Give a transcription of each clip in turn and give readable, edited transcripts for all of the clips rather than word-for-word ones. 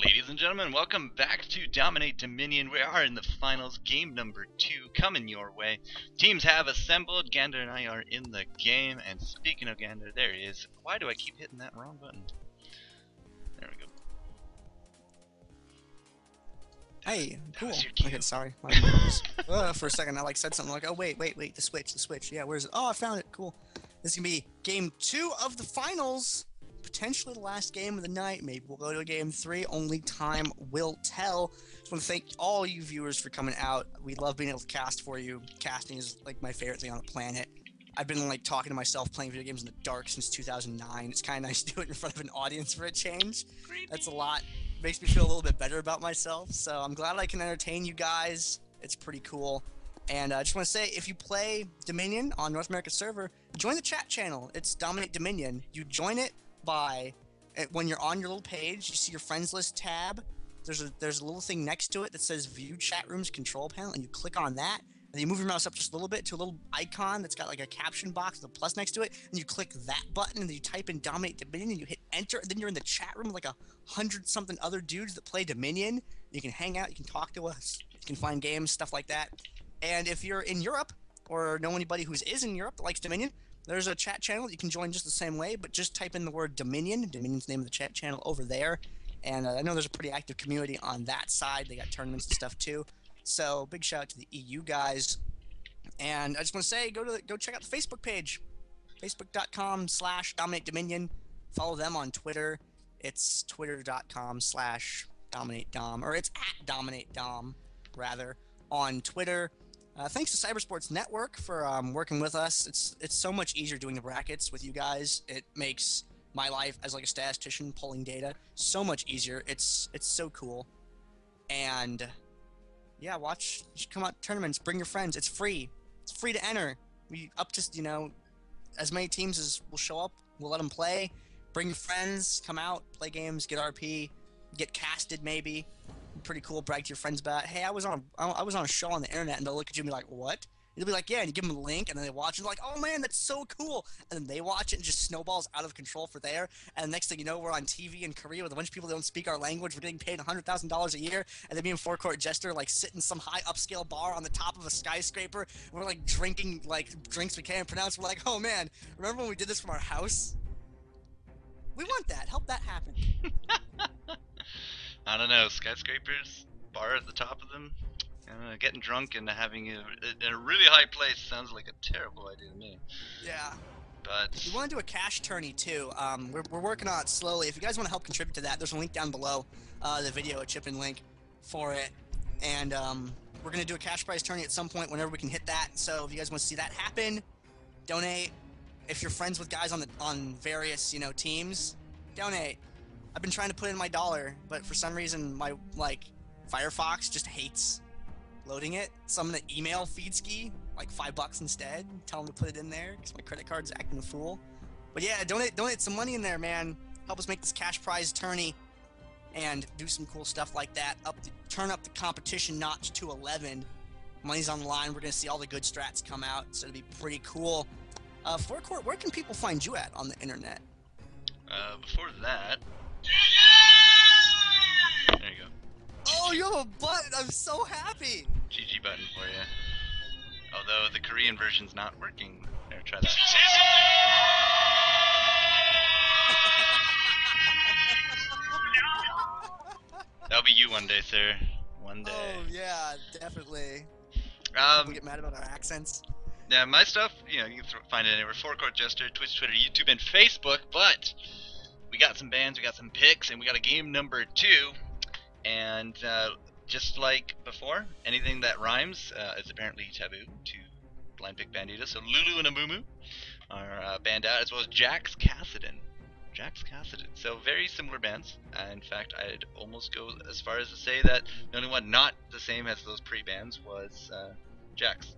Ladies and gentlemen, welcome back to Dominate Dominion. We are in the finals, game number 2, coming your way. Teams have assembled. Gander and I are in the game. And speaking of Gander, there he is. Why do I keep hitting that wrong button? There we go. Hey, cool. Okay, sorry. For a second, I said something like, "Oh wait, the switch. Yeah, where's it? Oh, I found it. Cool. This is gonna be game 2 of the finals. Potentially the last game of the night. Maybe we'll go to a game 3. Only time will tell. Just want to thank all you viewers for coming out. We love being able to cast for you. Casting is like my favorite thing on the planet. I've been like talking to myself playing video games in the dark since 2009. It's kind of nice to do it in front of an audience for a change. That's a lot. Makes me feel a little bit better about myself. So I'm glad I can entertain you guys. It's pretty cool. And I just want to say, if you play Dominion on North America server, join the chat channel. It's Dominate Dominion. You join it by when you're on your little page, you see your friends list tab. There's a little thing next to it that says View Chat Rooms Control Panel, and you click on that. And then you move your mouse up just a little bit to a little icon that's got like a caption box with a plus next to it, and you click that button, and then you type in Dominate Dominion, and you hit enter, and then you're in the chat room with like 100-something other dudes that play Dominion. You can hang out, you can talk to us, you can find games, stuff like that. And if you're in Europe, or know anybody who is in Europe that likes Dominion, there's a chat channel that you can join just the same way, but just type in the word Dominion, Dominion's the name of the chat channel, over there. And I know there's a pretty active community on that side. They got tournaments and stuff too. So big shout out to the EU guys. And I just want to say, go check out the Facebook page, facebook.com/Dominate Dominion. Follow them on Twitter. It's twitter.com/DominateDom, or it's @DominateDom, rather, on Twitter. Thanks to Cybersports Network for working with us. It's so much easier doing the brackets with you guys. It makes my life as like a statistician pulling data so much easier. It's so cool. And yeah, you should come out to tournaments, bring your friends. It's free. It's free to enter. We up to, as many teams as will show up, we'll let them play. Bring your friends, come out, play games, get RP, get casted maybe. Pretty cool. Brag to your friends about, hey, I was on a show on the internet, and they'll look at you and be like, what? And you'll be like, yeah, and you give them a link, and then they watch it, and they're like, oh man, that's so cool. And then they watch it, and just snowballs out of control for there. And the next thing you know, we're on TV in Korea with a bunch of people that don't speak our language. We're getting paid $100,000 a year, and then me and Forecourt Jester sit in some high upscale bar on the top of a skyscraper. And we're drinking drinks we can't pronounce. We're like, oh man, remember when we did this from our house? We want that. Help that happen. I don't know, skyscrapers, bar at the top of them. Getting drunk and having it in a really high place sounds like a terrible idea to me. Yeah. But we want to do a cash tourney too. We're working on it slowly. If you guys want to help contribute to that, there's a link down below the video, a chip-in link for it. And we're going to do a cash prize tourney at some point whenever we can hit that. So if you guys want to see that happen, donate. If you're friends with guys on various teams, donate. I've been trying to put in my $1, but for some reason my Firefox just hates loading it. So I'm gonna email Feedski $5 instead, tell them to put it in there because my credit card's acting a fool. But yeah, donate some money in there, man. Help us make this cash prize tourney and do some cool stuff like that. Turn up the competition notch to 11. Money's on the line. We're gonna see all the good strats come out, so it'll be pretty cool. Forecourt, where can people find you at on the internet? Before that. There you go. Oh, you have a button! I'm so happy! GG button for you. Although the Korean version's not working. Here, try that. That'll be you one day, sir. One day. Oh, yeah, definitely. People get mad about our accents. Yeah, my stuff, you can find it anywhere. Forecourt Jester, Twitch, Twitter, YouTube, and Facebook, but we got some bands, we got some picks, and we got a game number 2. And just like before, anything that rhymes is apparently taboo to blind pick Bandits. So Lulu and Amumu are banned out, as well as Jax Cassidon. So very similar bands. In fact, I'd almost go as far as to say that the only one not the same as those pre-bands was Jax.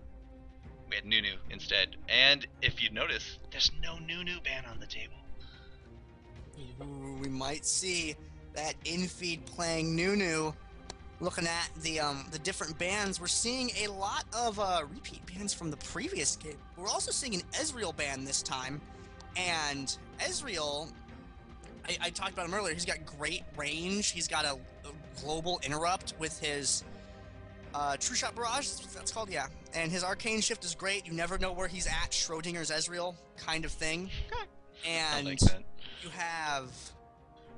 We had Nunu instead. And if you notice, there's no Nunu ban on the table. Ooh, we might see that in-feed playing Nunu. Looking at the different bands, we're seeing a lot of repeat bands from the previous game. We're also seeing an Ezreal ban this time. And Ezreal, I talked about him earlier. He's got great range. He's got a global interrupt with his True Shot Barrage. That's called, yeah. And his Arcane Shift is great. You never know where he's at. Schrodinger's Ezreal kind of thing. And I like that. you have,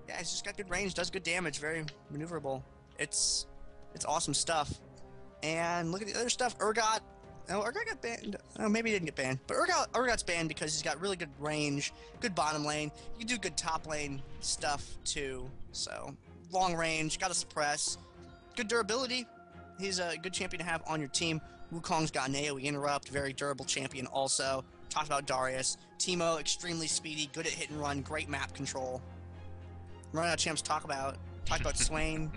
yeah, he's just got good range. Does good damage. Very maneuverable. It's awesome stuff. And look at the other stuff. Urgot. Oh, Urgot got banned. Oh, maybe he didn't get banned. But Urgot's banned because he's got really good range, good bottom lane. You can do good top lane stuff, too. So, long range, got to suppress. Good durability. He's a good champion to have on your team. Wukong's got an AoE interrupt. Very durable champion also. Talked about Darius. Teemo, extremely speedy, good at hit and run, great map control. Run out of champs to talk about. Talked about Swain.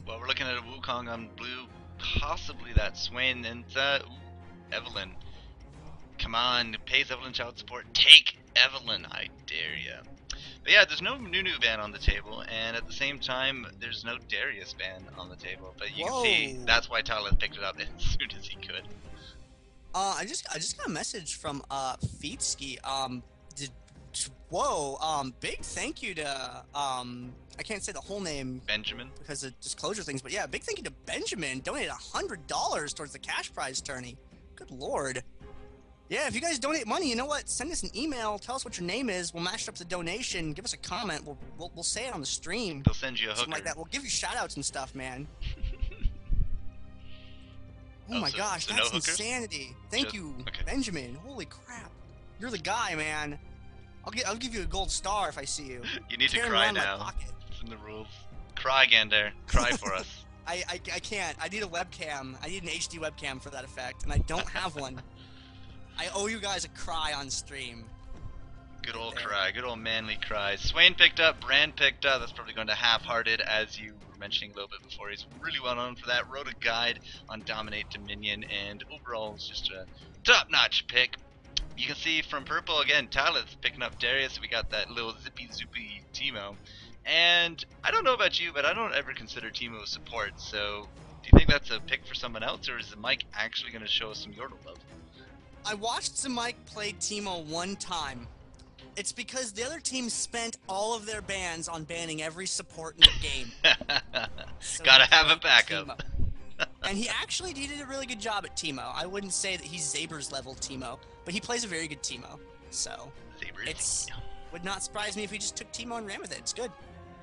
Well, we're looking at a Wukong on blue, possibly that Swain, and Evelynn. Come on, pays Evelynn child support. Take Evelynn, I dare ya. But yeah, there's no Nunu ban on the table, and at the same time, there's no Darius ban on the table. But you can see that's why Tyler picked it up as soon as he could. I just got a message from Feetsky. Big thank you to I can't say the whole name, Benjamin, because of disclosure things, but yeah, big thank you to Benjamin. Donated $100 towards the cash prize tourney. Good lord. Yeah, if you guys donate money, you know what? Send us an email. Tell us what your name is. We'll match up the donation. Give us a comment. We'll say it on the stream. They'll send you a hooker. Something like that. We'll give you shout-outs and stuff, man. Oh my gosh, that's insanity. Thank you, Benjamin. Holy crap. You're the guy, man. I'll give you a gold star if I see you. You need to cry now. It's in the rules. Cry, Gander. Cry for us. I can't. I need a webcam. I need an HD webcam for that effect, and I don't have one. I owe you guys a cry on stream. Good old cry. Good old manly cry. Swain picked up. Brand picked up. That's probably going to Half-Hearted, as you were mentioning a little bit before. He's really well known for that. Wrote a guide on Dominate Dominion, and overall it's just a top-notch pick. You can see from purple, again, Tyler's picking up Darius. We got that little zippy Teemo. And I don't know about you, but I don't ever consider Teemo support. So do you think that's a pick for someone else, or is the Mike actually going to show us some Yordle love? I watched Mike play Teemo one time. It's because the other team spent all of their bans on banning every support in the game. So gotta have a backup. And he did a really good job at Teemo. I wouldn't say that he's Zaber's level Teemo, but he plays a very good Teemo. So would not surprise me if he just took Teemo and ran with it. It's good.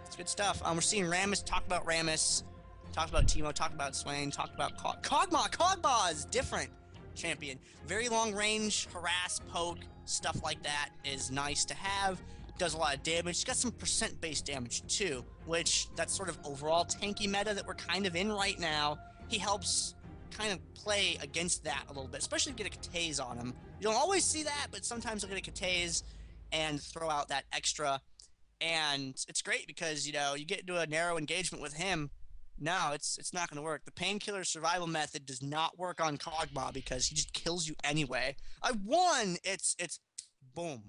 It's good stuff. We're seeing Rammus talk about Rammus, talk about Teemo, talk about Swain, talk about Kog'Maw. Kog'Maw is different champion. Very long range, harass, poke, stuff like that is nice to have. Does a lot of damage. He's got some percent-based damage too, which that's sort of overall tanky meta that we're kind of in right now. He helps kind of play against that a little bit, especially if you get a Kataze on him. You don't always see that, but sometimes he'll get a Kataze and throw out that extra. And it's great because, you get into a narrow engagement with him. No, it's not going to work. The painkiller survival method does not work on Kog'Maw because he just kills you anyway. I won! It's boom.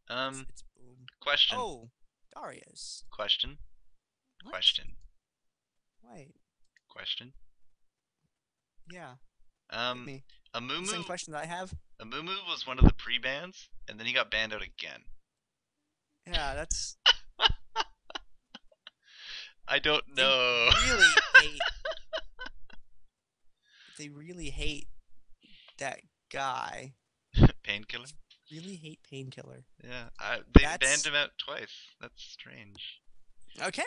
It's boom. Question. Oh, Darius. Question. What? Question. Wait. Question. Yeah. Amumu. Same question that I have. Amumu was one of the pre-bans, and then he got banned out again. Yeah, that's. I don't know. They really hate that guy. Painkiller? Really hate Painkiller. Yeah, they banned him out twice. That's strange. Okay,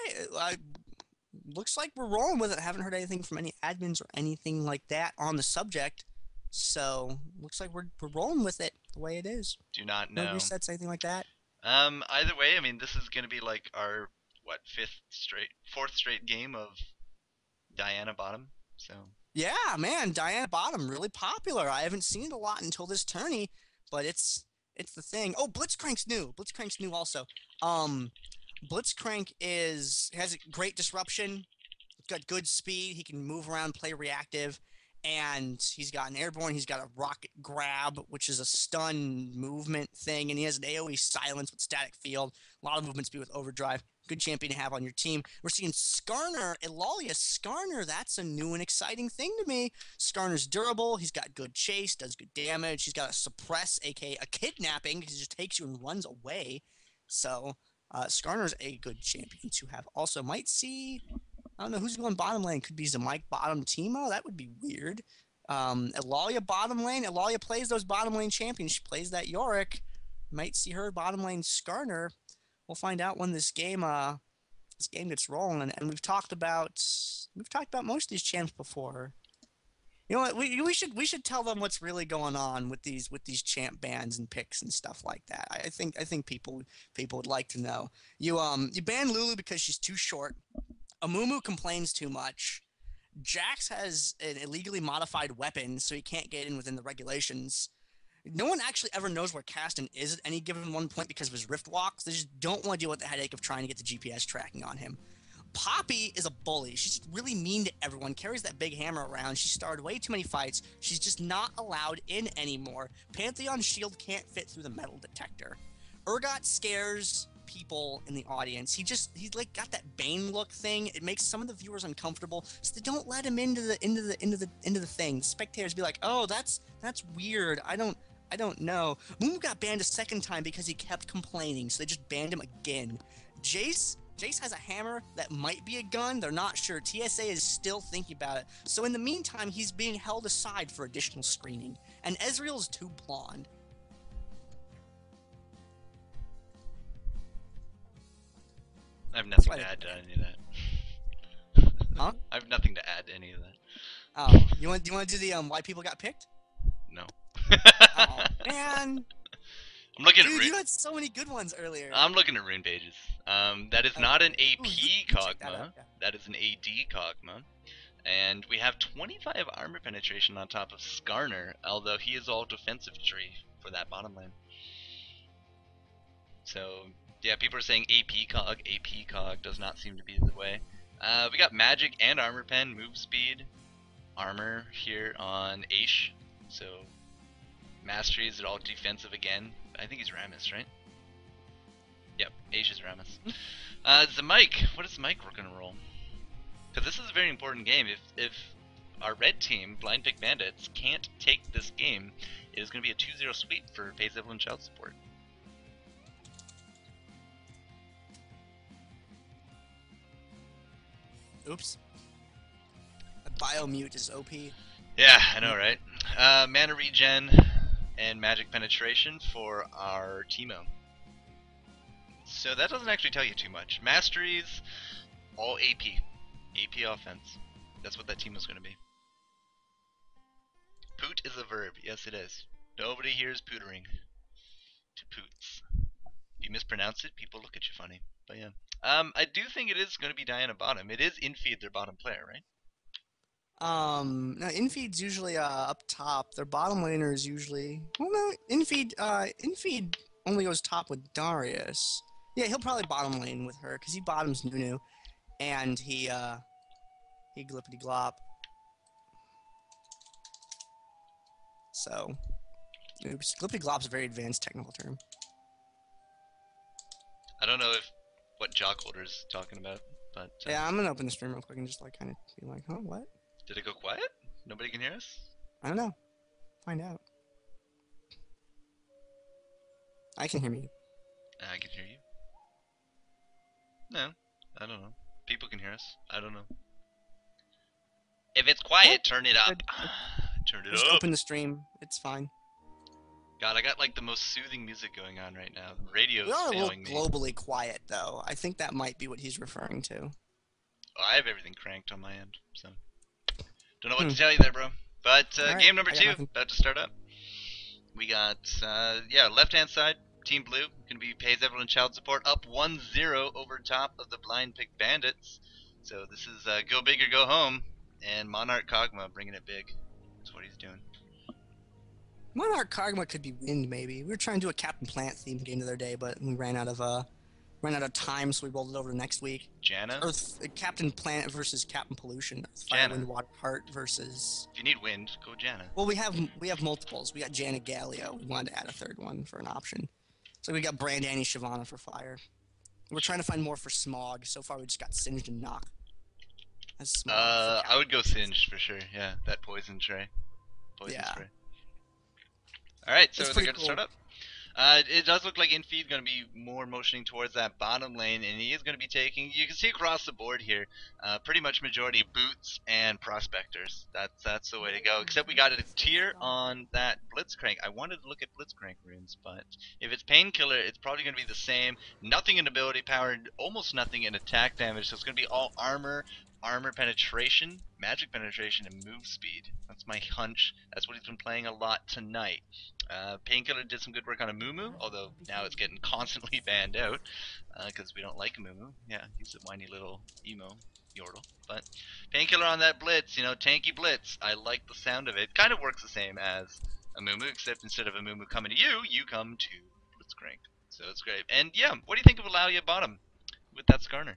looks like we're rolling with it. I haven't heard anything from any admins or anything like that on the subject. So, looks like we're rolling with it the way it is. Do not know. No resets, anything like that? Either way, I mean, this is going to be like our, fourth straight game of Diana bottom, so. Yeah, man, Diana bottom, really popular. I haven't seen it a lot until this tourney, but it's the thing. Oh, Blitzcrank's new. Blitzcrank's new also. Blitzcrank has a great disruption. He's got good speed. He can move around, play reactive, and he's got an airborne. He's got a rocket grab, which is a stun movement thing, and he has an AoE silence with static field. A lot of movement speed with overdrive. good champion to have on your team. We're seeing Skarner, Eulalia Skarner. That's a new and exciting thing to me. Skarner's durable. He's got good chase, does good damage. He's got a suppress, aka a kidnapping, because he just takes you and runs away. So Skarner's a good champion to have. Also, might see, I don't know who's going bottom lane. Could be Zamike bottom Teemo. That would be weird. Eulalia bottom lane. Eulalia plays those bottom lane champions. She plays that Yorick. Might see her bottom lane Skarner. We'll find out when this game gets rolling. And we've talked about most of these champs before. You know what? We should tell them what's really going on with these champ bans and picks and stuff like that. I think people would like to know. You ban Lulu because she's too short. Amumu complains too much. Jax has an illegally modified weapon, so he can't get in within the regulations. No one actually ever knows where Caston is at any given one point because of his Rift Walks. They just don't want to deal with the headache of trying to get the GPS tracking on him. Poppy is a bully. She's just really mean to everyone, carries that big hammer around. She started way too many fights. She's just not allowed in anymore. Pantheon's shield can't fit through the metal detector. Urgot scares people in the audience. He's like got that Bane look thing. It makes some of the viewers uncomfortable, so they don't let him into the thing. The spectators be like, "Oh, that's weird. I don't know." Mumu got banned a second time because he kept complaining, so they just banned him again. Jace has a hammer that might be a gun. They're not sure. TSA is still thinking about it. So in the meantime, he's being held aside for additional screening. And Ezreal's too blonde. I have nothing to add to any of that. Huh? I have nothing to add to any of that. Oh, do you want to do the why people got picked? No. Oh man. I'm looking Dude, at you had so many good ones earlier. I'm looking at rune pages. That is not an AP Kog'Maw. Yeah. That is an AD Kog'Maw. And we have 25 armor penetration on top of Skarner, although he is all defensive tree for that bottom lane. So, yeah, people are saying AP Cog does not seem to be the way. We got magic and armor pen, move speed, armor here on Ashe. So, masteries are all defensive again. I think he's Rammus, right? Yep, Ashe is Rammus. Zamike, what is Zamike going to roll? Because this is a very important game. If our red team, Blind Pick Bandits, can't take this game, it is going to be a 2-0 sweep for Pays Evelynn Child Support. Oops. A Biomute is OP. Yeah, I know, right? Mana regen and magic penetration for our Teemo. So that doesn't actually tell you too much. Masteries, all AP. AP offense. That's what that team is going to be. Poot is a verb. Yes, it is. Nobody here is pootering. To poots. If you mispronounce it, people look at you funny. But yeah. I do think it is going to be Diana bottom. It is Infeed, their bottom player, right? No, Infeed's usually up top. Their bottom laner is usually... Well, no, Infeed only goes top with Darius. Yeah, he'll probably bottom lane with her, because he bottoms Nunu, and he glippity glop. So, oops, glippity glop's a very advanced technical term. I don't know what Jockholder's talking about, but... Yeah, I'm gonna open the stream real quick and just kind of be like, huh, what? Did it go quiet? Nobody can hear us? I don't know. Find out. I can hear me. I can hear you. No, I don't know. People can hear us. I don't know. If it's quiet, turn it up. Turn it Just up. open the stream. It's fine. God, I got like the most soothing music going on right now. The radio's We are a little failing me. globally quiet, though. I think that might be what he's referring to. Oh, I have everything cranked on my end, so don't know what to tell you there, bro. But Right, game number 2 nothing. about to start up. We got left hand side. Team Blue going to be Pays Evelynn Child Support up 1-0 over top of the Blind Pick Bandits. So this is go big or go home, and Monarch Kog'Maw bringing it big. That's what he's doing. Monarch Kog'Maw could be wind, maybe. We were trying to do a Captain Plant themed game the other day, but we ran out of time, so we rolled it over to next week. Janna? Captain Planet versus Captain Pollution. Janna. Fire, Wind, Water, Heart versus... If you need wind, go Janna. Well, we have multiples. We got Janna Galio. We wanted to add a third one for an option. So we got Brand, Annie, Shyvana for fire. We're trying to find more for Smog. So far, we just got Singed and Knock. That's Smog for I would go Singed for sure. Yeah, that poison spray. Poison Yeah. spray. Alright, so It's they're pretty going to cool. start up. It does look like Infeed going to be more motioning towards that bottom lane, and he is going to be taking. You can see across the board here, pretty much majority boots and prospectors. That's the way to go. Except we got a tier on that Blitzcrank. I wanted to look at Blitzcrank runes, but if it's Painkiller, it's probably going to be the same. Nothing in ability power, almost nothing in attack damage. So it's going to be all armor penetration, magic penetration, and move speed. That's my hunch. That's what he's been playing a lot tonight. Painkiller did some good work on a Mumu, although now it's getting constantly banned out because we don't like a Mumu. Yeah, he's a whiny little emo yordle. But Painkiller on that Blitz, tanky Blitz. I like the sound of it. Kind of works the same as a Mumu, except instead of a Mumu coming to you, you come to Blitzcrank. So it's great. And yeah, what do you think of Alalia bottom with that Skarner?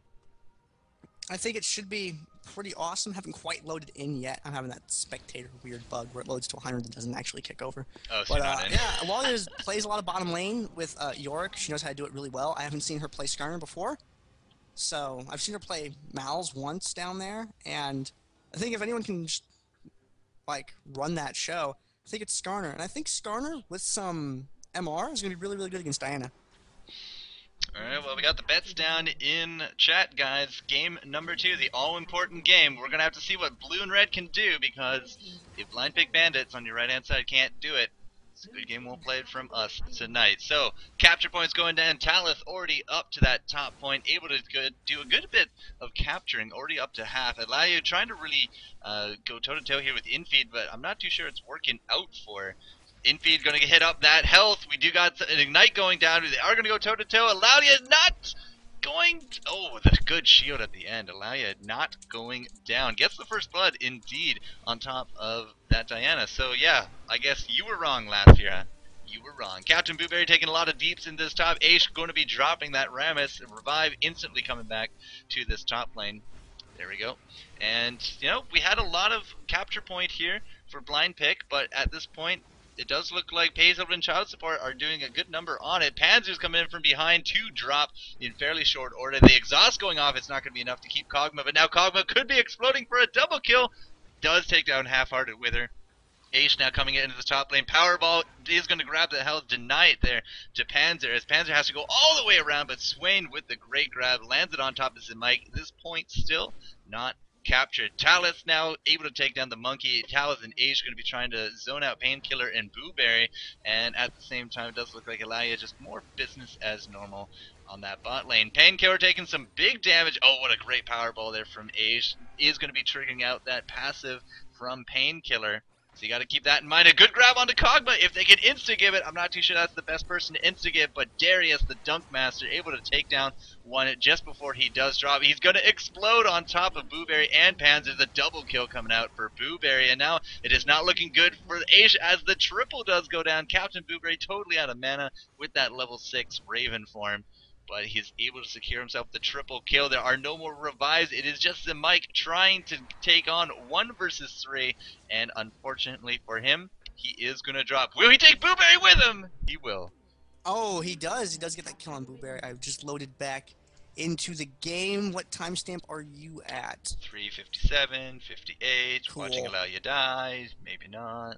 I think it should be pretty awesome. Haven't quite loaded in yet. I'm having that spectator weird bug where it loads to 100 and doesn't actually kick over. Oh, so But you're not in. yeah, Alalia plays a lot of bottom lane with Yorick. She knows how to do it really well. I haven't seen her play Skarner before. So I've seen her play Mal's once down there, and I think if anyone can just, like, run that show, I think it's Skarner. And I think Skarner with some MR is going to be really, really good against Diana. Alright, well, we got the bets down in chat, guys. Game number 2, the all-important game. We're going to have to see what blue and red can do, because if blind pick bandits on your right-hand side can't do it, it's a good game won't play it from us tonight. So, capture points going down. Talith already up to that top point, able to do a good bit of capturing, already up to half. Alayu trying to really go toe-to-toe here with Infeed, but I'm not too sure it's working out for Infeed. Going to hit up that health. We do got an Ignite going down. They are going to go toe-to-toe. Alalia not going... Oh, the good shield at the end. Alalia not going down. Gets the first blood, indeed, on top of that Diana. So, yeah, I guess you were wrong last year, huh? You were wrong. Captain Booberry taking a lot of deeps in this top. Aish going to be dropping that Rammus. Revive instantly coming back to this top lane. There we go. And, we had a lot of capture point here for blind pick, but at this point, it does look like Paisley and Child Support are doing a good number on it. Panzer's coming in from behind to drop in fairly short order. The exhaust going off, it's not going to be enough to keep Kog'Maw, but now Kog'Maw could be exploding for a double kill. Does take down Half-Hearted Wither. Aish now coming into the top lane. Powerball is going to grab the health, deny it there to Panzer, as Panzer has to go all the way around, but Swain with the great grab lands it on top of Mike. At this point, still not captured. Talith now able to take down the monkey. Talith and Aish going to be trying to zone out Painkiller and Booberry, and at the same time, it does look like Alaia just more business as normal on that bot lane. Painkiller taking some big damage. Oh, what a great powerball there from Aish. Is going to be triggering out that passive from Painkiller. So you got to keep that in mind. A good grab onto Kog'Maw. If they can insta-give it, I'm not too sure that's the best person to insta-give, but Darius, the Dunk Master, able to take down one just before he does drop. He's going to explode on top of Booberry and Panzer. The double kill coming out for Booberry, and now it is not looking good for Aish as the triple does go down. Captain Booberry totally out of mana with that level 6 Raven form, but he's able to secure himself the triple kill. There are no more revives. It is just the Mike trying to take on 1 versus 3, and unfortunately for him, he is going to drop. Will he take Booberry with him? He will. Oh, he does. He does get that kill on Booberry. I've just loaded back into the game. What timestamp are you at? 3:57, 58. Cool. Watching Alalia die. Maybe not.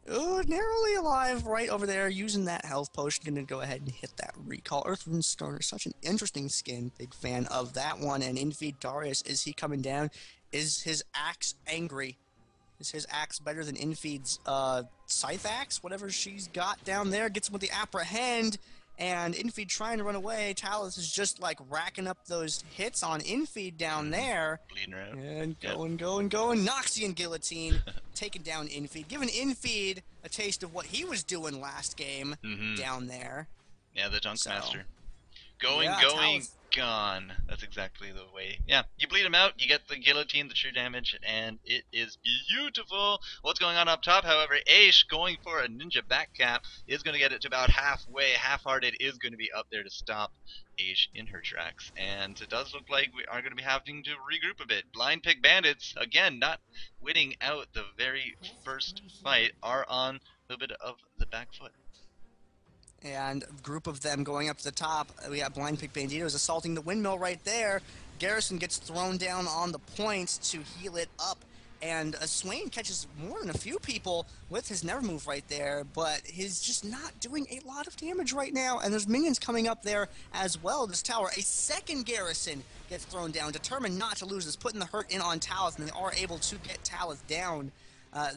Oh, narrowly alive right over there, using that health potion. Gonna go ahead and hit that recall. Earthwind Starter, such an interesting skin. Big fan of that one. And Infeed Darius, is he coming down? Is his axe angry? Is his axe better than Infeed's scythe axe? Whatever she's got down there. Gets him with the apprehend. And Infeed trying to run away. Talith is just like racking up those hits on Infeed down there. Bleeding around. And going. Noxian Guillotine. Taking down Infeed. Giving Infeed a taste of what he was doing last game down there. Yeah, the Dunk Master. Going, Talith. gone. That's exactly the way. Yeah, you bleed him out, you get the guillotine, the true damage, and it is beautiful. What's going on up top, however, Aish going for a ninja back cap is going to get it to about halfway. Half-Hearted is going to be up there to stop Aish in her tracks, and it does look like we are going to be having to regroup a bit. Blind pick bandits, again, not winning out the very first fight, are on a little bit of the back foot. And a group of them going up to the top. We got Blind Pick Banditos assaulting the windmill right there. Garrison gets thrown down on the points to heal it up. And Swain catches more than a few people with his Never Move right there, but he's just not doing a lot of damage right now. And there's minions coming up there as well. This tower, a second Garrison gets thrown down, determined not to lose this, putting the hurt in on Talith, and they are able to get Talith down.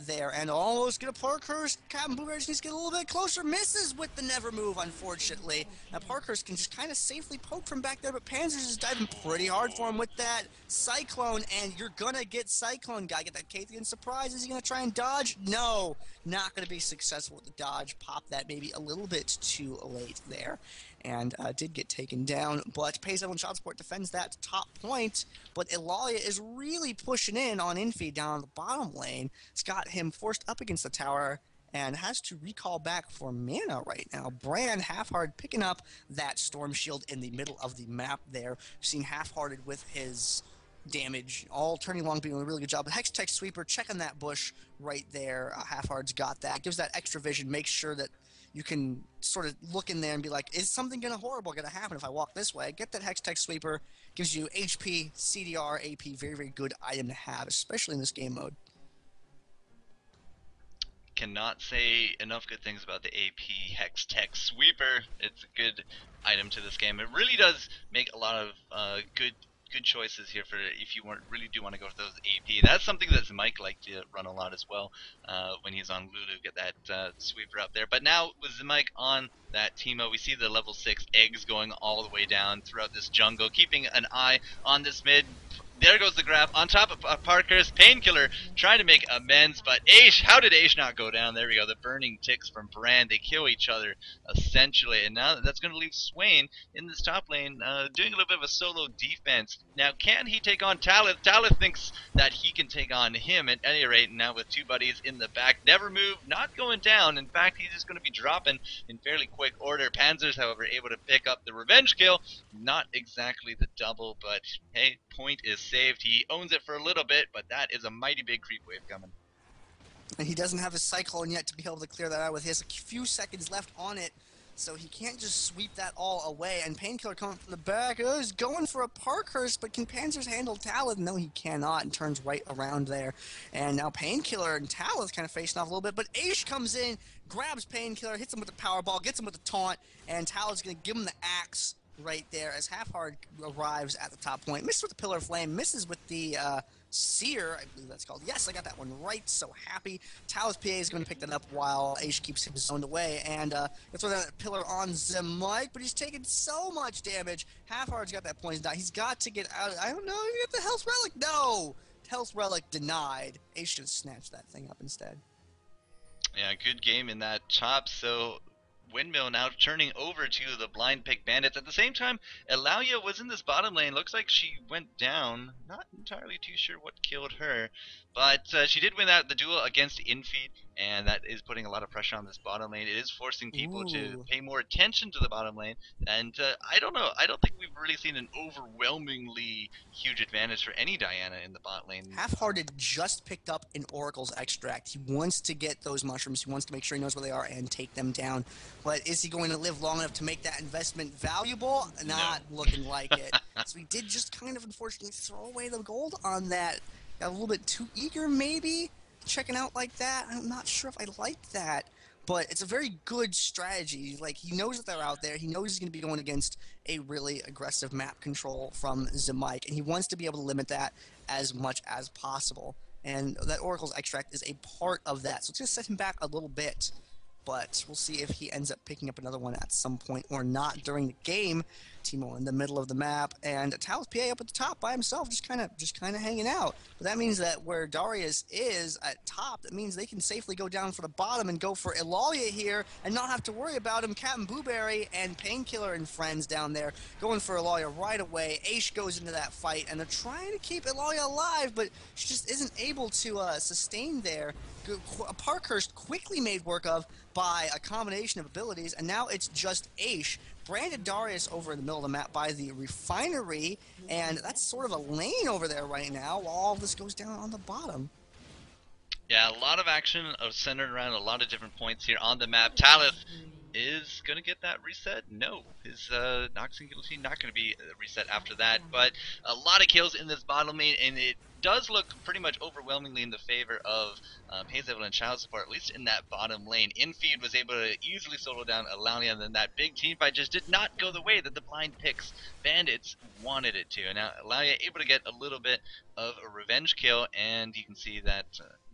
There, and almost get a Parkhurst. Captain Blueberry just needs to get a little bit closer. Misses with the Never Move, unfortunately. Now Parkhurst can just kind of safely poke from back there, but Panzer's is diving pretty hard for him with that Cyclone, and you're gonna get Cyclone. Gotta get that Kathian surprise. Is he gonna try and dodge? No, not gonna be successful with the dodge. Pop that maybe a little bit too late there. And did get taken down, but Pays Evelynn Shot Support defends that top point, but Eulalia is really pushing in on Infeed down on the bottom lane. It's got him forced up against the tower and has to recall back for mana right now. Brand Half-Hearted picking up that Storm Shield in the middle of the map there. We've seen Half-Hearted with his damage, all turning long, doing a really good job. The Hex Tech Sweeper checking that bush right there. Half-Hearted's got that. Gives that extra vision, makes sure that you can sort of look in there and be like, is something horrible gonna happen if I walk this way? Get that Hex Tech Sweeper, gives you HP, CDR, AP, very, very good item to have, especially in this game mode. Cannot say enough good things about the AP Hex Tech Sweeper. It's a good item to this game. It really does make a lot of good choices here for if you really do want to go for those AP. That's something that Mike liked to run a lot as well when he's on Lulu, get that sweeper up there. But now with Mike on that Teemo, we see the level 6 eggs going all the way down throughout this jungle, keeping an eye on this mid. There goes the grab on top of Parker's Painkiller trying to make amends, but Aish, how did Aish not go down? There we go, the burning ticks from Brand. They kill each other essentially, and now that's going to leave Swain in this top lane doing a little bit of a solo defense. Now, can he take on Talith? Talith thinks that he can take on him at any rate, and now with two buddies in the back. Never Move, not going down. In fact, he's just going to be dropping in fairly quick order. Panzer's, however, able to pick up the revenge kill. Not exactly the double, but hey, point is saved. He owns it for a little bit, but that is a mighty big creep wave coming. And he doesn't have his Cyclone yet to be able to clear that out with. He has a few seconds left on it, so he can't just sweep that all away. And Painkiller coming from the back. Oh, he's going for a Parkhurst, but can Panzers handle Talith? No, he cannot, and turns right around there. And now Painkiller and Talith kind of facing off a little bit, but Aish comes in, grabs Painkiller, hits him with the Powerball, gets him with the taunt, and Talith's going to give him the axe right there as Half-Hard arrives at the top point. Misses with the Pillar of Flame, misses with the Seer, I believe that's called. Yes, I got that one right, so happy. Talith PA is going to pick that up while Aish keeps him zoned away, and throw that Pillar on Mike, but he's taking so much damage. Half-Hard's got that poison die. He's got to get out. I don't know, you get the Health Relic? No! Health Relic denied. Aish should have snatched that thing up instead. Yeah, good game in that top, so Windmill now turning over to the Blind Pick Bandits. At the same time, Eulalia was in this bottom lane. Looks like she went down. Not entirely too sure what killed her. But she did win the duel against Infeed, and that is putting a lot of pressure on this bottom lane. It is forcing people to pay more attention to the bottom lane. And I don't know. I don't think we've really seen an overwhelmingly huge advantage for any Diana in the bot lane. Half-Hearted just picked up an Oracle's Extract. He wants to get those mushrooms. He wants to make sure he knows where they are and take them down. But is he going to live long enough to make that investment valuable? Not looking like it. So he did just kind of, unfortunately, throw away the gold on that. Got a little bit too eager, maybe, checking out like that. I'm not sure if I like that. But it's a very good strategy. Like, he knows that they're out there. He knows he's going to be going against a really aggressive map control from Mike. And he wants to be able to limit that as much as possible. And that Oracle's Extract is a part of that. So it's going to set him back a little bit. But we'll see if he ends up picking up another one at some point or not during the game. Teemo in the middle of the map, and Talith PA up at the top by himself, just kind of hanging out. But that means that where Darius is at top, that means they can safely go down for the bottom and go for Eulalia here and not have to worry about him. Captain Blueberry and Painkiller and friends down there going for Eulalia right away. Aish goes into that fight, and they're trying to keep Eulalia alive, but she just isn't able to sustain there. Parkhurst quickly made work of by a combination of abilities, and now it's just Aish. Branded Darius over in the middle of the map by the refinery, and that's sort of a lane over there right now while all this goes down on the bottom. Yeah, a lot of action centered around a lot of different points here on the map. Talith is going to get that reset. No, his Noxian Guillotine not going to be reset after that. But a lot of kills in this bottom lane, and it does look pretty much overwhelmingly in the favor of FaZe, Evelynn, Child Support, at least in that bottom lane. Infeed was able to easily solo down Evelynn, and then that big team fight just did not go the way that the blind picks Bandits wanted it to. And now Evelynn able to get a little bit of a revenge kill, and you can see that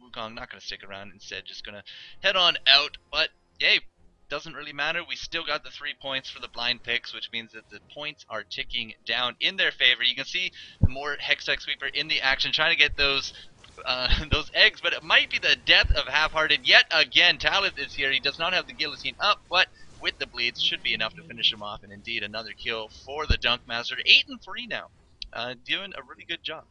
Wukong not going to stick around, instead just going to head on out. But yay, doesn't really matter. We still got the 3 points for the blind picks, which means that the points are ticking down in their favor. You can see more Hextech Sweeper in the action, trying to get those eggs, but it might be the death of Half-Hearted yet again. Talith is here. He does not have the guillotine up, but with the bleeds should be enough to finish him off, and indeed another kill for the Dunk Master. 8-3 now, doing a really good job.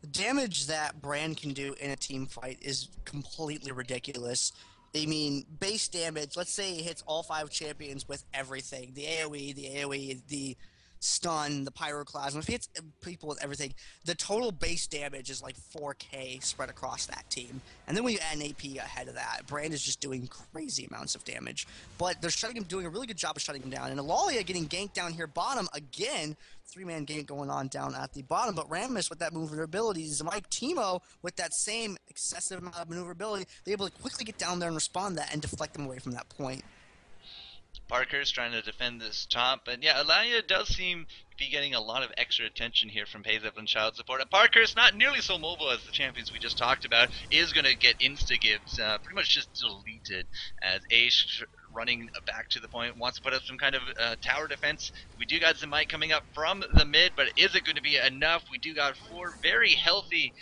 The damage that Brand can do in a team fight is completely ridiculous. I mean, base damage, let's say it hits all 5 champions with everything. The AoE, the stun, the pyroclasm. If he hits people with everything, the total base damage is like 4k spread across that team. And then when you add an AP ahead of that, Brand is just doing crazy amounts of damage. But they're doing a really good job of shutting him down. And Eulalia getting ganked down here bottom again. 3-man gank going on down at the bottom, but Rammus with that maneuverability, Mike Timo with that same excessive amount of maneuverability, they're able to quickly get down there and respond that and deflect them away from that point. Parker's trying to defend this top, but yeah, Eulalia does seem to be getting a lot of extra attention here from FaZe, Evelynn, Child Support. Parker's not nearly so mobile as the champions we just talked about, is going to get insta-gives, pretty much just deleted, as Aish running back to the point, wants to put up some kind of tower defense. We do got some might coming up from the mid, but is it going to be enough? We do got 4 very healthy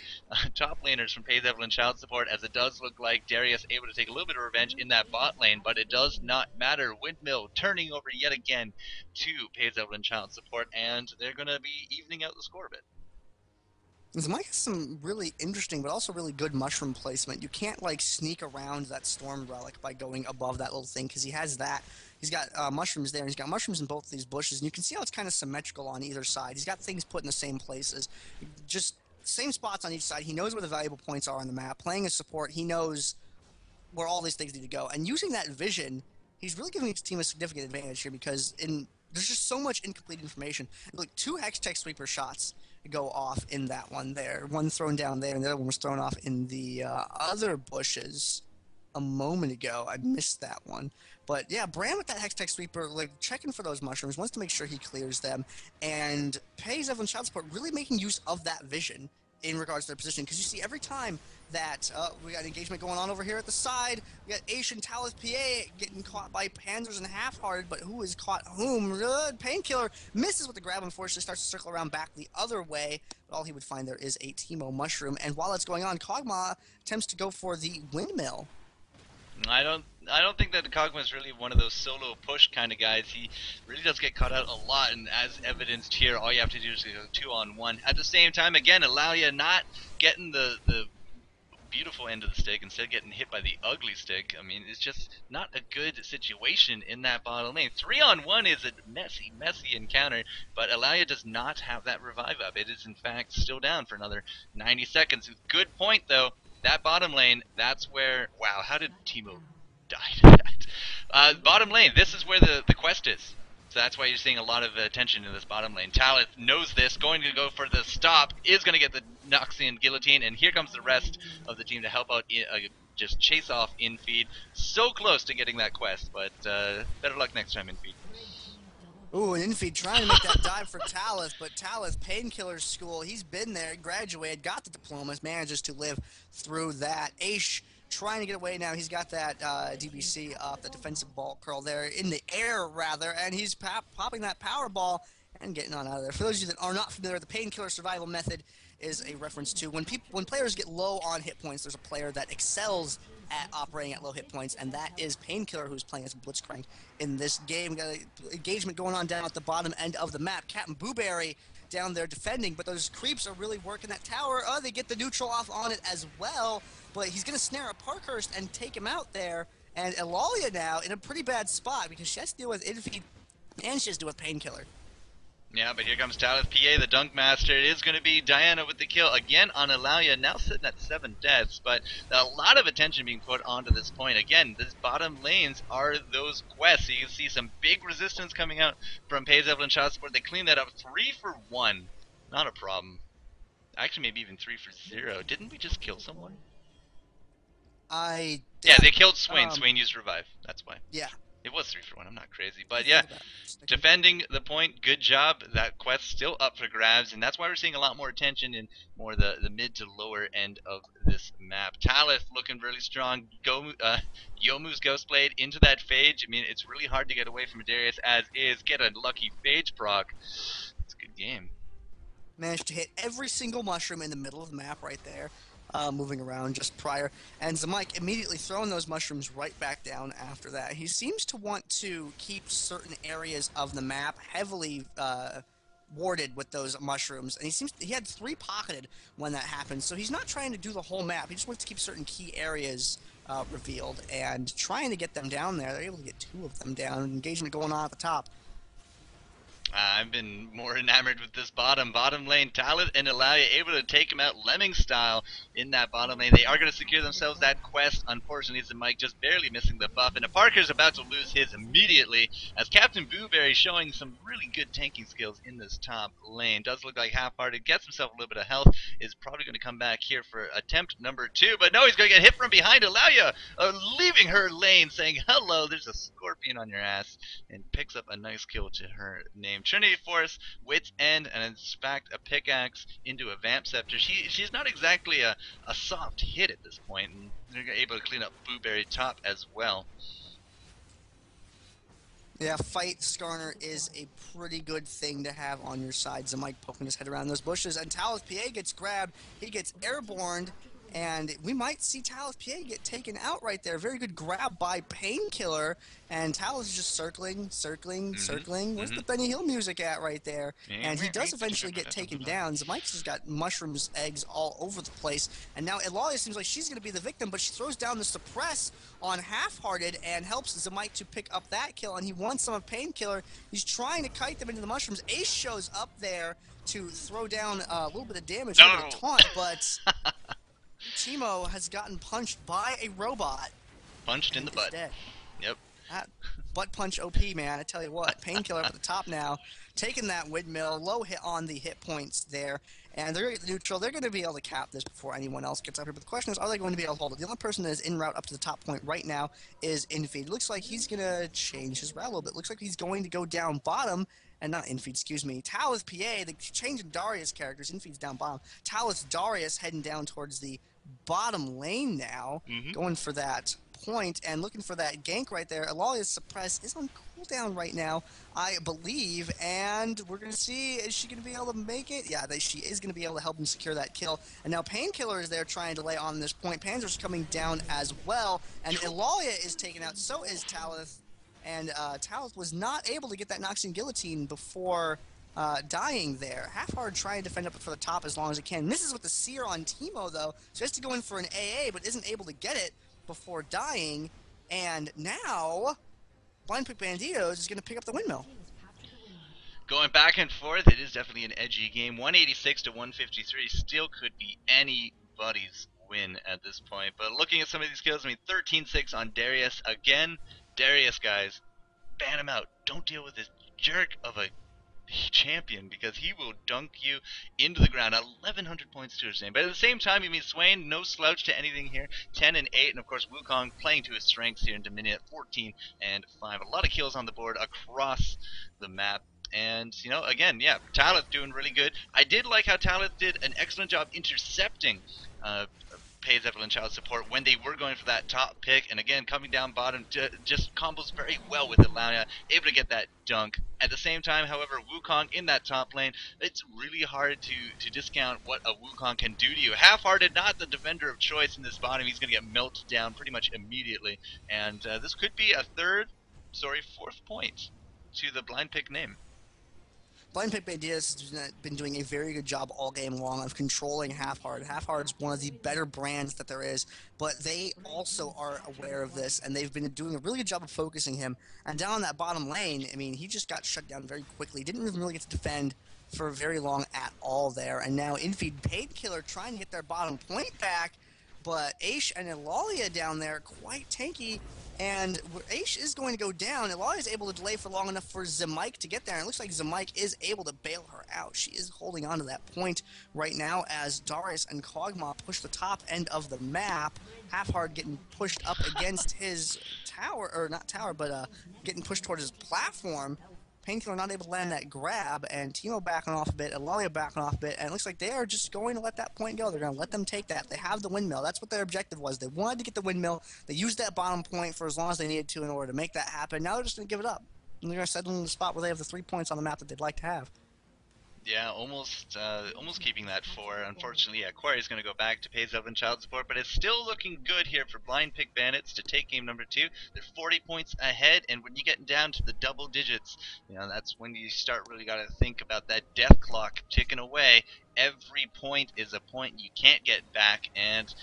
top laners from FaZe, Evelynn, Child Support, as it does look like Darius able to take a little bit of revenge in that bot lane, but it does not matter. Windmill turning over yet again to FaZe, Evelynn, Child Support, and they're going to be evening out the score a bit. Mike has some really interesting but also really good mushroom placement. You can't like sneak around that storm relic by going above that little thing, because he has that. He's got mushrooms there, and he's got mushrooms in both of these bushes, and you can see how it's kind of symmetrical on either side. He's got things put in the same places, just same spots on each side. He knows where the valuable points are on the map. Playing as support, he knows where all these things need to go, and using that vision, he's really giving his team a significant advantage here, because there's just so much incomplete information. Like 2 Hextech Sweeper shots go off in that one there. One thrown down there, and the other one was thrown off in the other bushes a moment ago. I missed that one. But yeah, Brand with that Hextech Sweeper, like checking for those mushrooms, wants to make sure he clears them, and FaZe, Evelynn, Child Support really making use of that vision in regards to their position, because you see every time that we got engagement going on over here at the side. We got Aish and Talith PA getting caught by Panzers and Half-Hearted, but who is caught whom? Painkiller misses with the grab, unfortunately starts to circle around back the other way, but all he would find there is a Teemo Mushroom, and while that's going on, Kog'Maw attempts to go for the Windmill. I don't think that Kog'Maw is really one of those solo push kind of guys. He really does get caught out a lot, and as evidenced here, all you have to do is go 2-on-1. At the same time, again, Eulalia not getting the beautiful end of the stick, instead getting hit by the ugly stick. I mean, it's just not a good situation in that bottom lane. 3-on-1 is a messy encounter, but Eulalia does not have that revive up. It is in fact still down for another 90 seconds. Good point though. That bottom lane, that's where, wow, how did Teemo die to that? Bottom lane, this is where the quest is. So that's why you're seeing a lot of attention in this bottom lane. Talith knows this, going to go for the stop, is going to get the Noxian Guillotine, and here comes the rest of the team to help out, just chase off Infeed. So close to getting that quest, but better luck next time, Infeed. Ooh, and Infeed trying to make that dive for Talith, but Talith, Painkiller School, he's been there, graduated, got the diplomas, manages to live through that. Aish trying to get away now. He's got that DBC up, the defensive ball curl there, in the air rather, and he's popping that power ball and getting on out of there. For those of you that are not familiar, the Painkiller survival method is a reference to when players get low on hit points, there's a player that excels at operating at low hit points, and that is Painkiller, who's playing as Blitzcrank in this game. Got an engagement going on down at the bottom end of the map. Captain Booberry down there defending, but those creeps are really working that tower. Oh, they get the neutral off on it as well, but he's going to snare up Parkhurst and take him out there. And Eulalia now in a pretty bad spot, because she has to deal with Infeed and she has to deal with Painkiller. Yeah, but here comes Talith PA, the dunk master. It is going to be Diana with the kill again on Alauya, now sitting at 7 deaths. But a lot of attention being put onto this point. Again, these bottom lanes are those quests. So you can see some big resistance coming out from Pays Evelynn Shot Support. They cleaned that up 3 for 1. Not a problem. Actually, maybe even 3 for 0. Didn't we just kill someone? Yeah, they killed Swain. Swain used revive. That's why. Yeah. It was 3 for 1. I'm not crazy. But yeah, defending the point. Good job. That quest still up for grabs. And that's why we're seeing a lot more attention in more the mid to lower end of this map. Talith looking really strong. Yomu's Ghostblade into that Phage. I mean, it's really hard to get away from Darius as is. Get a lucky Phage proc. It's a good game. Managed to hit every single mushroom in the middle of the map right there, moving around just prior. And Zamike immediately throwing those mushrooms right back down after that. He seems to want to keep certain areas of the map heavily warded with those mushrooms. And he had 3 pocketed when that happened. So he's not trying to do the whole map. He just wants to keep certain key areas revealed and trying to get them down there. They're able to get 2 of them down. Engagement going on at the top. I've been more enamored with this bottom lane. Talith and Alauya able to take him out Lemming style in that bottom lane. They are going to secure themselves that quest. Unfortunately, it's the Mike just barely missing the buff. And Parker's about to lose his immediately as Captain Booberry showing some really good tanking skills in this top lane. Does look like half-hearted. Gets himself a little bit of health. Is probably going to come back here for attempt number 2. But no, he's going to get hit from behind. Alauya leaving her lane saying, hello, there's a scorpion on your ass. And picks up a nice kill to her name. Trinity Force, Wit's End, and in fact a pickaxe into a Vamp Scepter. She's not exactly a soft hit at this point, and they're able to clean up Booberry top as well. Yeah, Fight Skarner is a pretty good thing to have on your side. Zamike poking his head around those bushes, and Talith PA gets grabbed. He gets airborne, and we might see Talith PA get taken out right there. Very good grab by Painkiller, and Talith is just circling. Where's the Benny Hill music at right there? And he does eventually get taken down. Zamike's just got mushrooms, eggs all over the place, and now Alauya seems like she's going to be the victim, but she throws down the suppress on Half-Hearted and helps Zamike to pick up that kill, and he wants some of Painkiller. He's trying to kite them into the mushrooms. Ace shows up there to throw down a little bit of damage over the taunt, but Timo has gotten punched by a robot. Punched in the butt. Dead. Yep. That butt punch OP, man. I tell you what. Painkiller up at the top now. Taking that windmill. Low hit on the hit points there. And they're neutral. They're going to be able to cap this before anyone else gets up here. But the question is, are they going to be able to hold it? The only person that is en route up to the top point right now is Infeed. Looks like he's going to change his route a little bit. Looks like he's going to go down bottom. And not Infeed, excuse me. Talith PA, the change in Darius characters. Infeed's down bottom. Talith Darius heading down towards the bottom lane now, going for that point and looking for that gank right there. Alauya's suppress is on cooldown right now, I believe, and we're going to see, is she going to be able to make it? Yeah, she is going to be able to help him secure that kill. And now Painkiller is there trying to lay on this point. Panzer's coming down as well, and Alauya is taken out, so is Talith. And Talith was not able to get that Noxian Guillotine before dying there. Half-Hard trying to defend up for the top as long as it can. Misses with the Seer on Timo, though, so he has to go in for an AA, but isn't able to get it before dying. And now, Blind Pick Banditos is going to pick up the windmill. Going back and forth, it is definitely an edgy game. 186 to 153 still could be anybody's win at this point. But looking at some of these kills, I mean, 13-6 on Darius. Again, Darius, guys, ban him out. Don't deal with this jerk of a champion, because he will dunk you into the ground. 1,100 points to his name. But at the same time, you mean Swain, no slouch to anything here. 10 and 8, and of course Wukong playing to his strengths here in Dominion at 14 and 5. A lot of kills on the board across the map. And, you know, again, yeah, Talith doing really good. I did like how Talith did an excellent job intercepting Pays Evelynn Child Support when they were going for that top pick, and again coming down bottom just combos very well with Alauya, able to get that dunk. At the same time, however, Wukong in that top lane, it's really hard to discount what a Wukong can do to you. Half-Hearted, not the defender of choice in this bottom. He's going to get melted down pretty much immediately, and this could be a fourth point to the blind pick name. Blind Pick Bandits has been doing a very good job all game long of controlling Half Hard. Half Hard is one of the better brands that there is, but they also are aware of this, and they've been doing a really good job of focusing him. And down that bottom lane, I mean, he just got shut down very quickly. Didn't even really get to defend for very long at all there. And now Infeed Painkiller trying to get their bottom point back, but Aish and Eulalia down there quite tanky. And Aish is going to go down. Eulalia is able to delay for long enough for Zemike to get there. And it looks like Zemike is able to bail her out. She is holding on to that point right now as Darius and Kog'Maw push the top end of the map. Half Hard getting pushed up against his tower, or not tower, but getting pushed towards his platform. Painkiller not able to land that grab, and Teemo backing off a bit, Eulalia backing off a bit, and it looks like they are just going to let that point go. They're going to let them take that. They have the windmill. That's what their objective was. They wanted to get the windmill. They used that bottom point for as long as they needed to in order to make that happen. Now they're just going to give it up. And they're going to settle in the spot where they have the 3 points on the map that they'd like to have. Yeah, almost keeping that 4. Unfortunately, yeah, Quarry's going to go back to Pays Evelynn child support, but it's still looking good here for Blind Pick Bandits to take game number 2. They're 40 points ahead, and when you get down to the double digits, that's when you start really got to think about that death clock ticking away. Every point is a point you can't get back, and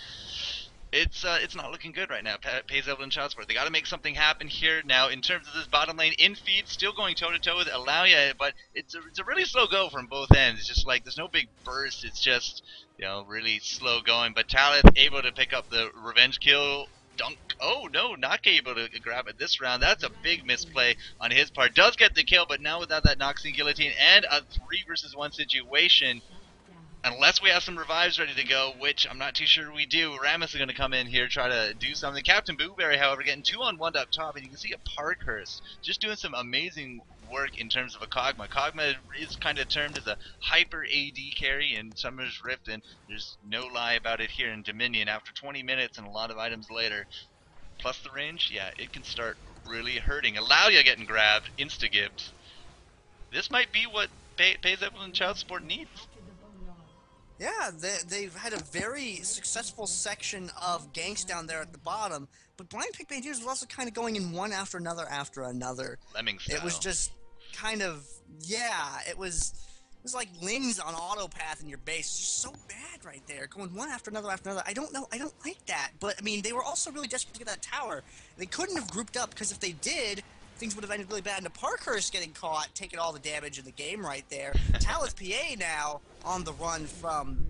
it's not looking good right now. Pays Evelynn child support. They got to make something happen here now. In terms of this bottom lane, Infeed still going toe to toe with Eulalia, but it's a really slow go from both ends. It's just like there's no big burst. It's just really slow going. But Talith able to pick up the revenge kill. Dunk. Oh no, not able to grab it this round. That's a big misplay on his part. Does get the kill, but now without that Noxian Guillotine and a 3 versus 1 situation. Unless we have some revives ready to go, which I'm not too sure we do, Rammus is going to come in here, try to do something. Captain Booberry, however, getting 2-on-1 up top, and you can see a Parkhurst just doing some amazing work in terms of a Kog'Maw. Kog'Maw is kind of termed as a hyper AD carry in Summer's Rift, and there's no lie about it here in Dominion. After 20 minutes and a lot of items later, plus the range, yeah, it can start really hurting. Eulalia getting grabbed, insta-gibbed. This might be what Pays Evelynn child support needs. Yeah, they've had a very successful section of ganks down there at the bottom, but Blind Pick Bandits was also kind of going in one after another after another. Lemming style. It was just kind of, yeah, it was like Lings on autopath in your base. It's just so bad right there, going one after another after another. I don't know, I don't like that, but I mean, they were also really desperate to get that tower. They couldn't have grouped up, because if they did, things would have ended really bad. And Parkhurst getting caught, taking all the damage in the game right there. Talith PA now on the run from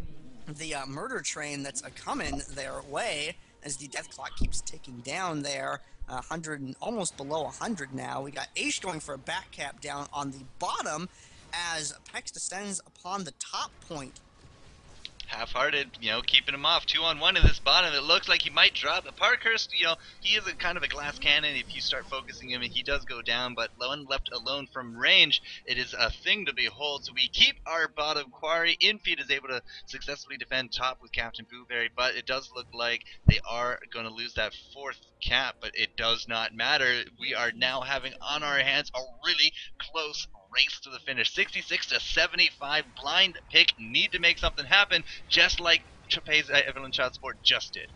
the murder train that's coming their way as the death clock keeps ticking down there. 100 and almost below 100 now. We got Aish going for a back cap down on the bottom as Pex descends upon the top point. Half-hearted, keeping him off. 2-on-1 in this bottom. It looks like he might drop. But Parkhurst, he is a kind of a glass cannon. If you start focusing him, he does go down. But when left alone from range, it is a thing to behold. So we keep our bottom quarry. Infeed is able to successfully defend top with Captain Booberry. But it does look like they are going to lose that 4th cap. But it does not matter. We are now having on our hands a really close race to the finish. 66 to 75. Blind Pick need to make something happen, just like Pays Evelynn child support just did.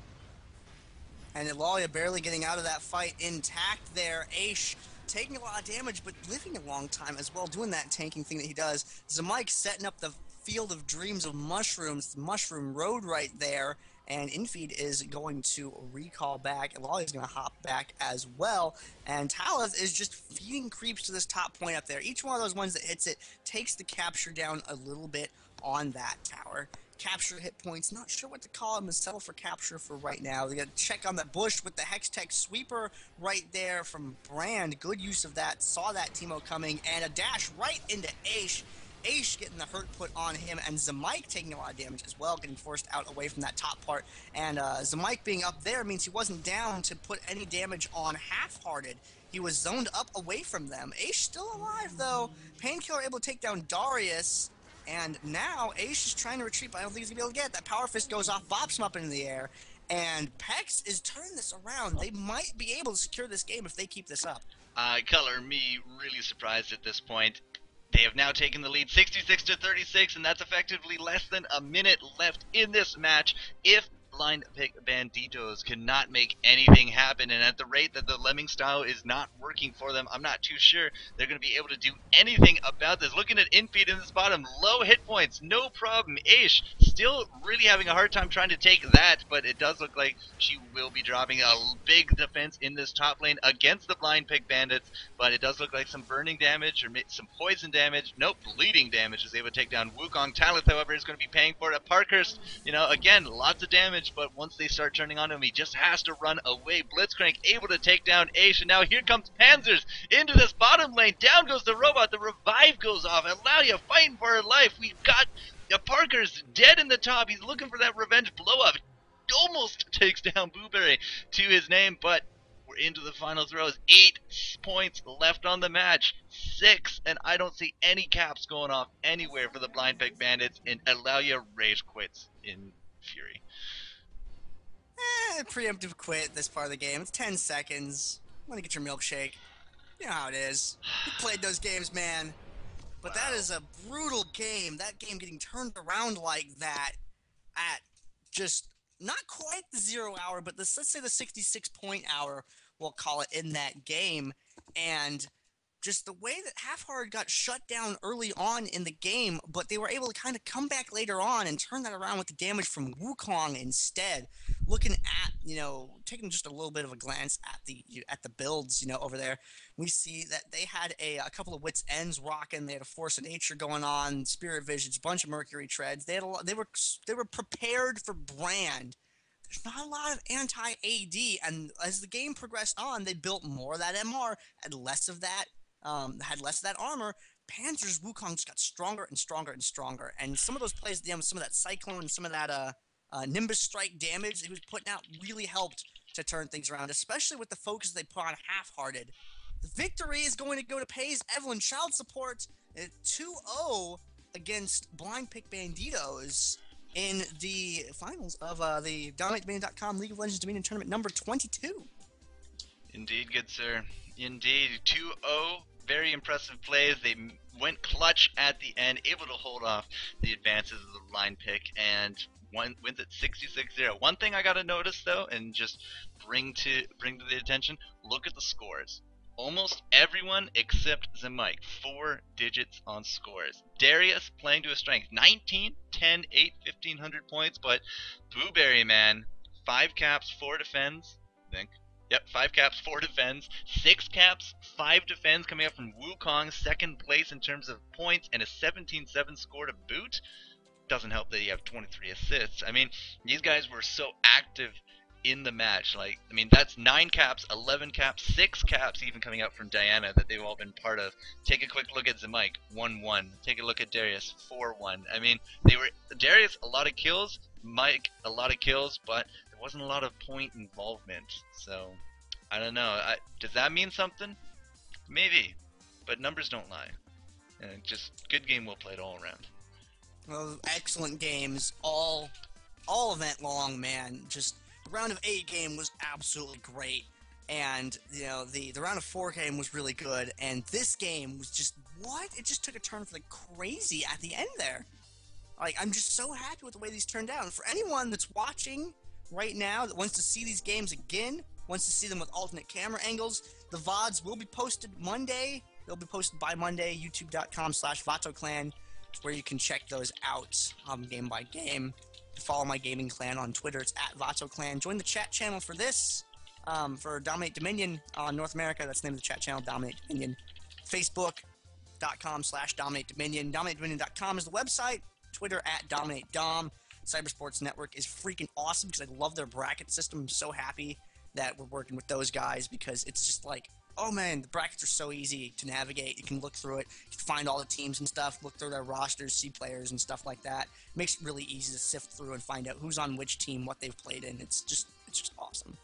And Eulalia barely getting out of that fight intact there. Aish taking a lot of damage, but living a long time as well, doing that tanking thing that he does. Zemike setting up the field of dreams of mushrooms, the mushroom road right there. And Infeed is going to recall back. Eulalia is going to hop back as well. And Talith is just feeding creeps to this top point up there. Each one of those ones that hits it takes the capture down a little bit on that tower. Capture hit points, not sure what to call them, and settle for capture for right now. They got to check on that bush with the Hextech sweeper right there from Brand. Good use of that. Saw that Teemo coming, and a dash right into Aish. Aish getting the hurt put on him, and Zemike taking a lot of damage as well, getting forced out away from that top part. And Zemike being up there means he wasn't down to put any damage on Half-Hearted. He was zoned up away from them. Aish still alive, though. Painkiller able to take down Darius, and now Aish is trying to retreat, but I don't think he's going to be able to get it. That Power Fist goes off, bops him up into the air, and Pex is turning this around. They might be able to secure this game if they keep this up. Color me really surprised at this point. They have now taken the lead 66 to 36, and that's effectively less than a minute left in this match. If blind pick Banditos cannot make anything happen, and at the rate that the lemming style is not working for them, I'm not too sure they're going to be able to do anything about this. Looking at infeed in this bottom, low hit points, no problem. Aish still really having a hard time trying to take that, but it does look like she will be dropping a big defense in this top lane against the blind pick Bandits, but it does look like some burning damage or some poison damage. Nope, bleeding damage is able to take down Wukong. Talith, however, is going to be paying for it. At Parkhurst, you know, again, lots of damage, but once they start turning on him, he just has to run away. Blitzcrank able to take down Aish, and now here comes Panzers into this bottom lane. Down goes the robot. The revive goes off. Eulalia fighting for her life. We've got Parker's dead in the top. He's looking for that revenge blow up. Almost takes down Blueberry to his name, but we're into the final throws. 8 points left on the match. 6, and I don't see any caps going off anywhere for the blind pick Bandits, and Eulalia rage quits in fury. Preemptive quit this part of the game. It's 10 seconds. Want to get your milkshake. You know how it is. You played those games, man. But wow, that is a brutal game. That game getting turned around like that at just not quite the 0 hour, but let's say the 66-point hour, we'll call it, in that game. And just the way that Half Hard got shut down early on in the game, but they were able to kind of come back later on and turn that around with the damage from Wukong instead. Looking at, you know, taking just a little bit of a glance at the builds, you know, over there, we see that they had a couple of Wits Ends rocking. They had a Force of Nature going on, Spirit Visions, bunch of Mercury Treads. They had they were prepared for Brand. There's not a lot of anti-AD, and as the game progressed on, they built more of that MR, had less of that armor. Panzer's Wukong just got stronger and stronger and stronger, and some of those plays at the end, some of that Cyclone and some of that Nimbus Strike damage he was putting out really helped to turn things around, especially with the focus they put on Half-Hearted. The victory is going to go to Pays Evelynn Child Support at 2-0 against Blind Pick Banditos in the finals of the DominateDominion.com League of Legends Dominion Tournament number 22. Indeed, good sir. Indeed. 2-0. Very impressive plays. They went clutch at the end, able to hold off the advances of the line pick, and wins at 66-0. One thing I got to notice, though, and just bring to the attention, look at the scores. Almost everyone except Zemike, 4 digits on scores. Darius playing to his strength, 19, 10, 8, 1,500 points, but Blueberry, man, 5 caps, 4 defends, I think. Yep, 5 caps, 4 defends, 6 caps, 5 defends, coming up from Wukong, second place in terms of points, and a 17-7 score to boot. Doesn't help that you have 23 assists. I mean, these guys were so active in the match. Like, I mean, that's 9 caps, 11 caps, 6 caps even coming out from Diana that they've all been part of. Take a quick look at Zemike, 1-1. Take a look at Darius, 4-1. I mean, Darius, a lot of kills, Mike, a lot of kills, but there wasn't a lot of point involvement. So, I don't know. Does that mean something? Maybe. But numbers don't lie. And just good game well played all around. Well, excellent games, all event long, man. Just the round of 8 game was absolutely great, and you know the round of 4 game was really good, and this game was just it just took a turn for the crazy at the end there. Like, I'm just so happy with the way these turned out. And for anyone that's watching right now that wants to see these games again, wants to see them with alternate camera angles, the VODs will be posted Monday. They'll be posted by Monday, youtube.com/VatoClan, where you can check those out game by game. Follow my gaming clan on Twitter. It's @VatoClan. Join the chat channel for this, for Dominate Dominion on North America. That's the name of the chat channel, Dominate Dominion. Facebook.com/DominateDominion. DominateDominion.com is the website. Twitter @DominateDom. Cybersports Network is freaking awesome because I love their bracket system. I'm so happy that we're working with those guys because it's just like, oh man, the brackets are so easy to navigate. You can look through it, you can find all the teams and stuff, look through their rosters, see players and stuff like that. It makes it really easy to sift through and find out who's on which team, what they've played in. It's just awesome.